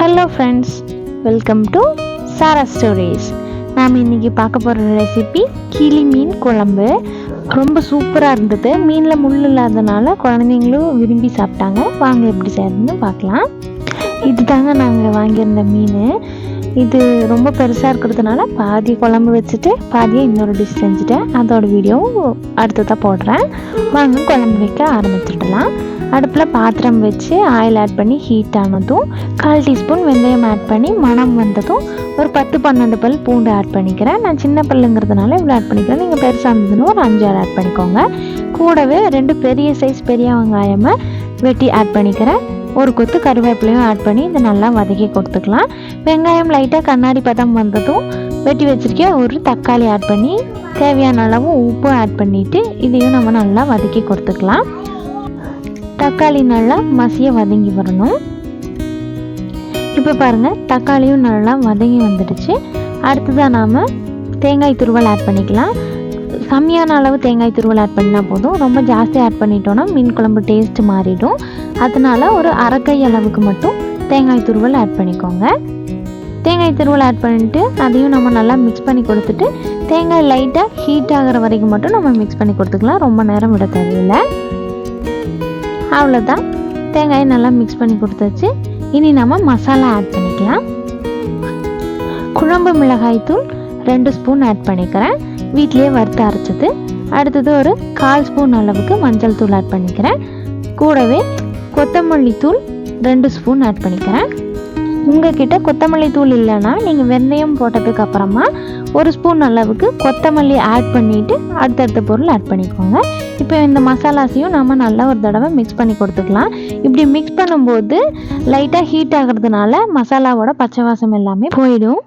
Hello friends, welcome to Sara stories. நாம் இன்றைக்கி பார்க்க போகிற ரெசிபி கிளி மீன் குழம்பு. ரொம்ப சூப்பராக இருந்தது. மீனில் முள் இல்லாதனால குழந்தைங்களும் விரும்பி சாப்பிட்டாங்க. வாங்க எப்படி செய்யறதுன்னு பார்க்கலாம். இது தாங்க நாங்கள் வாங்கியிருந்த மீன். இது ரொம்ப பெருசாக இருக்கிறதுனால பாதி குழம்பு வச்சுட்டு பாதியை இன்னொரு டிஷ் செஞ்சுட்டேன். அதோட வீடியோவும் அடுத்ததாக போடுறேன். வாங்க குழம்பு வைக்க ஆரம்பிச்சிடலாம். அடுப்பில் பாத்திரம் வச்சு ஆயில் ஆட் பண்ணி ஹீட் ஆனதும் 1/4 டீஸ்பூன் வெந்தயம் ஆட் பண்ணி மணம் வந்ததும் ஒரு 10-12 பல் பூண்டு ஆட் பண்ணிக்கிறேன். நான் சின்ன பல்லுங்கிறதுனால இவ்வளோ ஆட் பண்ணிக்கிறேன். நீங்கள் பெருசாக இருந்ததுன்னு ஒரு 5-6 ஆட் பண்ணிக்கோங்க. கூடவே 2 பெரிய சைஸ் பெரிய வெங்காயமாக வெட்டி ஆட் பண்ணிக்கிறேன். ஒரு கொத்து கருவேப்பிலையும் ஆட் பண்ணி இதை நல்லா வதக்கி கொடுத்துக்கலாம். வெங்காயம் லைட்டாக கண்ணாடி பதம் வந்ததும் வெட்டி வச்சுருக்கேன் ஒரு தக்காளி ஆட் பண்ணி தேவையான அளவு உப்பு ஆட் பண்ணிவிட்டு இதையும் நம்ம நல்லா வதக்கி கொடுத்துக்கலாம். தக்காளி நல்லா மசிய வதங்கி வரணும். இப்போ பாருங்கள், தக்காளியும் நல்லா வதங்கி வந்துடுச்சு. அடுத்ததாக நாம் தேங்காய் துருவல் ஆட் பண்ணிக்கலாம். கம்மியான அளவு தேங்காய் துருவல் ஆட் பண்ணினா போதும். ரொம்ப ஜாஸ்தி ஆட் பண்ணிட்டோன்னா மீன் குழம்பு டேஸ்ட்டு மாறிடும். அதனால் ஒரு அரைக்கை அளவுக்கு மட்டும் தேங்காய் துருவல் ஆட் பண்ணிக்கோங்க. தேங்காய் துருவல் ஆட் பண்ணிவிட்டு அதையும் நம்ம நல்லா மிக்ஸ் பண்ணி கொடுத்துட்டு தேங்காய் லைட்டாக ஹீட் ஆகிற வரைக்கும் மட்டும் நம்ம மிக்ஸ் பண்ணி கொடுத்துக்கலாம். ரொம்ப நேரம் விட தேவையில்லை. அவ்வளோதான், தேங்காயை நல்லா மிக்ஸ் பண்ணி கொடுத்தாச்சு. இனி நம்ம மசாலா ஆட் பண்ணிக்கலாம். குழம்பு மிளகாய்த்தூள் 2 ஸ்பூன் ஆட் பண்ணிக்கிறேன், வீட்டிலேயே வறுத்து அரைச்சது. அடுத்தது ஒரு 1/4 ஸ்பூன் அளவுக்கு மஞ்சள் தூள் ஆட் பண்ணிக்கிறேன். கூடவே கொத்தமல்லி தூள் 2 ஸ்பூன் ஆட் பண்ணிக்கிறேன். உங்ககிட்ட கொத்தமல்லி தூள் இல்லைன்னா நீங்கள் வெந்தயம் போட்டதுக்கு அப்புறமா 1 ஸ்பூன் அளவுக்கு கொத்தமல்லி ஆட் பண்ணிவிட்டு அடுத்தடுத்த பொருள் ஆட் பண்ணிக்கோங்க. இப்போ இந்த மசாலாஸையும் நம்ம நல்லா ஒரு தடவை மிக்ஸ் பண்ணி கொடுத்துக்கலாம். இப்படி மிக்ஸ் பண்ணும்போது லைட்டாக ஹீட் ஆகிறதுனால மசாலாவோட பச்சை வாசம் எல்லாமே போயிடும்.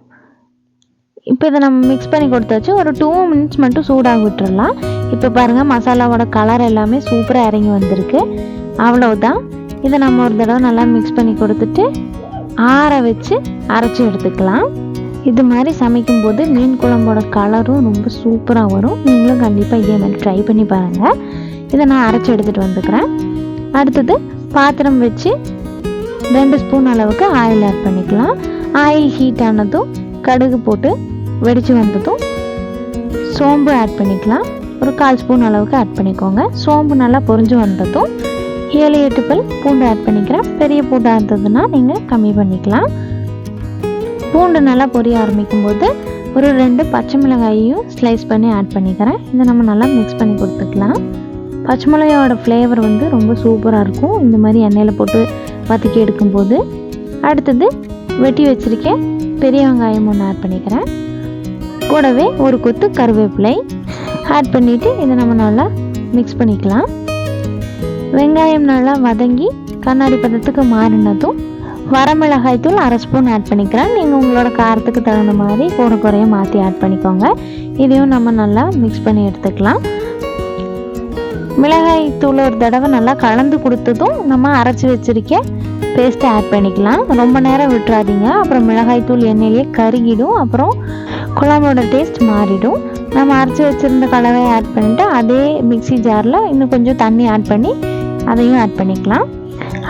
இப்போ இதை நம்ம மிக்ஸ் பண்ணி கொடுத்தாச்சு. ஒரு 2 மினிட்ஸ் மட்டும் சூடாக விட்டுடலாம். இப்போ பாருங்கள், மசாலாவோட கலர் எல்லாமே சூப்பராக இறங்கி வந்திருக்கு. அவ்வளவுதான். இதை நம்ம ஒரு தடவை நல்லா மிக்ஸ் பண்ணி கொடுத்துட்டு ஆற வச்சு அரைச்சி எடுத்துக்கலாம். இது மாதிரி சமைக்கும்போது மீன் குழம்போட கலரும் ரொம்ப சூப்பராக வரும். நீங்களும் கண்டிப்பாக இதே மாதிரி ட்ரை பண்ணி பாருங்கள். இதை நான் அரைச்சி எடுத்துகிட்டு வந்துக்கிறேன். அடுத்தது பாத்திரம் வச்சு 2 ஸ்பூன் அளவுக்கு ஆயில் ஆட் பண்ணிக்கலாம். ஆயில் ஹீட் ஆனதும் கடுகு போட்டு வெடித்து வந்ததும் சோம்பு ஆட் பண்ணிக்கலாம். ஒரு 1/4 ஸ்பூன் அளவுக்கு ஆட் பண்ணிக்கோங்க. சோம்பு நல்லா பொரிஞ்சு வந்ததும் 7-8 பல் பூண்டு ஆட் பண்ணிக்கிறேன். பெரிய பூண்டாக இருந்ததுன்னா நீங்கள் கம்மி பண்ணிக்கலாம். பூண்டு நல்லா பொரிய ஆரம்பிக்கும் போது ஒரு 2 பச்சை மிளகாயையும் ஸ்லைஸ் பண்ணி ஆட் பண்ணிக்கிறேன். இதை நம்ம நல்லா மிக்ஸ் பண்ணி கொடுத்துக்கலாம். பச்சை மிளகாயோட ஃப்ளேவர் ரொம்ப சூப்பராக இருக்கும் இந்த மாதிரி எண்ணெயில் போட்டு வதக்கி எடுக்கும்போது. அடுத்தது வெட்டி வச்சுருக்கேன் பெரிய வெங்காயம் 1 ஆட் பண்ணிக்கிறேன். கூடவே ஒரு கொத்து கருவேப்பிலை ஆட் பண்ணிவிட்டு இதை நம்ம நல்லா மிக்ஸ் பண்ணிக்கலாம். வெங்காயம் நல்லா வதங்கி கண்ணாடி பதத்துக்கு மாறினதும் வரமிளகாய் தூள் 1/2 ஸ்பூன் ஆட் பண்ணிக்கிறேன். நீங்கள் உங்களோட காரத்துக்கு தகுந்த மாதிரி கூட குறைய மாற்றி ஆட் பண்ணிக்கோங்க. இதையும் நம்ம நல்லா மிக்ஸ் பண்ணி எடுத்துக்கலாம். மிளகாய் தூள் ஒரு தடவை நல்லா கலந்து கொடுத்ததும் நம்ம அரைச்சி வச்சுருக்க பேஸ்ட்டை ஆட் பண்ணிக்கலாம். ரொம்ப நேரம் விட்டுறாதீங்க, அப்புறம் மிளகாய் தூள் எண்ணெயிலேயே கருகிடும். அப்புறம் குழம்போட டேஸ்ட் மாறிடும். நம்ம அரைச்சி வச்சுருந்த கலவையை ஆட் பண்ணிவிட்டு அதே மிக்ஸி ஜாரில் இன்னும் கொஞ்சம் தண்ணி ஆட் பண்ணி அதையும் ஆட் பண்ணிக்கலாம்.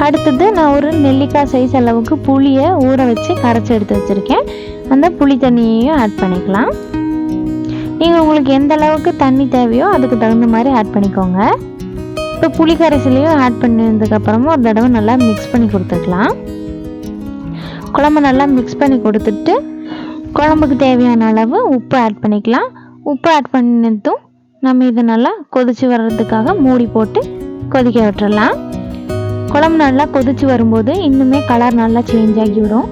அடுத்தது நான் ஒரு நெல்லிக்காய் சைஸ் அளவுக்கு புளியை ஊற வச்சு கரைச்சி எடுத்து வச்சுருக்கேன். அந்த புளி தண்ணியையும் ஆட் பண்ணிக்கலாம். நீங்கள் உங்களுக்கு எந்த அளவுக்கு தண்ணி தேவையோ அதுக்கு தகுந்த மாதிரி ஆட் பண்ணிக்கோங்க. இப்போ புளி கரைசலையும் ஆட் பண்ணதுக்கப்புறமா ஒரு தடவை நல்லா மிக்ஸ் பண்ணி கொடுத்துக்கலாம். குழம்பு நல்லா மிக்ஸ் பண்ணி கொடுத்துட்டு குழம்புக்கு தேவையான அளவு உப்பு ஆட் பண்ணிக்கலாம். உப்பு ஆட் பண்ணதும் நம்ம இதை நல்லா கொதித்து வர்றதுக்காக மூடி போட்டு கொதிக்க விட்டுறலாம். குழம்பு நல்லா கொதித்து வரும்போது இன்னுமே கலர் நல்லா சேஞ்ச் ஆகிவிடும்.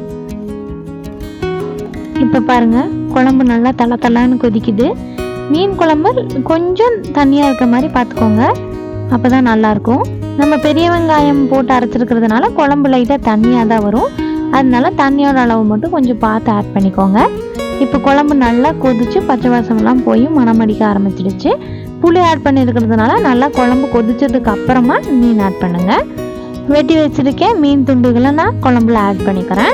இப்போ பாருங்கள், குழம்பு நல்லா தளன்னு கொதிக்குது. மீன் குழம்பு கொஞ்சம் தண்ணியாக இருக்க மாதிரி பார்த்துக்கோங்க, அப்போ தான் நல்லாயிருக்கும். நம்ம பெரிய வெங்காயம் போட்டு அரைச்சிருக்கிறதுனால குழம்பு லைட்டாக தண்ணியாக தான் வரும். அதனால தண்ணியோட அளவு மட்டும் கொஞ்சம் பார்த்து ஆட் பண்ணிக்கோங்க. இப்போ குழம்பு நல்லா கொதித்து பச்சை வாசம்லாம் போய் மணம் அடிக்க ஆரம்பிச்சிடுச்சு. புளி ஆட் பண்ணியிருக்கிறதுனால நல்லா குழம்பு கொதிச்சதுக்கு அப்புறமா மீன் ஆட் பண்ணுங்கள். வெட்டி வச்சுருக்கேன் மீன் துண்டுகளை நான் குழம்புல ஆட் பண்ணிக்கிறேன்.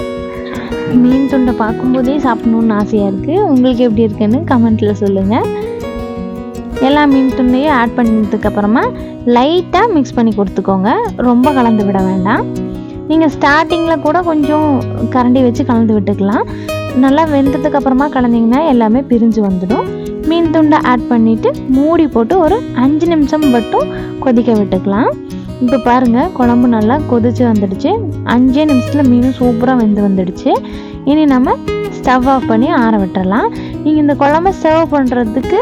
மீன் துண்டை பார்க்கும்போதே சாப்பிடணுன்னு ஆசையாக இருக்குது. உங்களுக்கு எப்படி இருக்குன்னு கமெண்ட்டில் சொல்லுங்கள். எல்லா மீன் துண்டையும் ஆட் பண்ணதுக்கப்புறமா லைட்டாக மிக்ஸ் பண்ணி கொடுத்துக்கோங்க, ரொம்ப கலந்து விட வேண்டாம். நீங்கள் ஸ்டார்டிங்கில் கூட கொஞ்சம் கரண்டி வச்சு கலந்து விட்டுக்கலாம். நல்லா வெந்ததுக்கு அப்புறமா கலந்திங்கன்னா எல்லாமே பிரிஞ்சு வந்துடும். மீன் துண்டை ஆட் பண்ணிவிட்டு மூடி போட்டு ஒரு 5 நிமிஷம் மட்டும் கொதிக்க விட்டுக்கலாம். இப்போ பாருங்கள், குழம்பு நல்லா கொதிச்சு வந்துடுச்சு. 5 நிமிஷத்தில் மீனும் சூப்பராக வெந்து வந்துடுச்சு. இனி நம்ம ஸ்டவ் ஆஃப் பண்ணி ஆற விட்டுறலாம். நீங்கள் இந்த குழம்பை சர்வ் பண்ணுறதுக்கு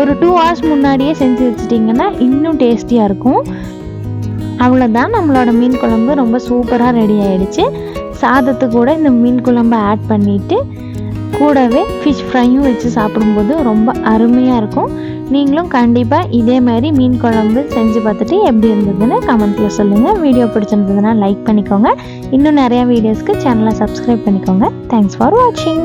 ஒரு 2 hours முன்னாடியே செஞ்சு வச்சிட்டிங்கன்னா இன்னும் டேஸ்டியாக இருக்கும். அவ்வளோதான், நம்மளோட மீன் குழம்பு ரொம்ப சூப்பராக ரெடி ஆகிடுச்சு. சாதத்து கூட இந்த மீன் குழம்பை ஆட் பண்ணிவிட்டு கூடவே ஃபிஷ் ஃப்ரையும் வச்சு சாப்பிடும்போது ரொம்ப அருமையாக இருக்கும். நீங்களும் கண்டிப்பாக இதே மாதிரி மீன் குழம்பு செஞ்சு பார்த்துட்டு எப்படி இருந்ததுன்னு கமெண்ட்டில் சொல்லுங்கள். வீடியோ பிடிச்சிருந்ததுன்னா லைக் பண்ணிக்கோங்க. இன்னும் நிறையா வீடியோஸ்க்கு சேனலை சப்ஸ்கிரைப் பண்ணிக்கோங்க. தேங்க்ஸ் ஃபார் வாட்சிங்.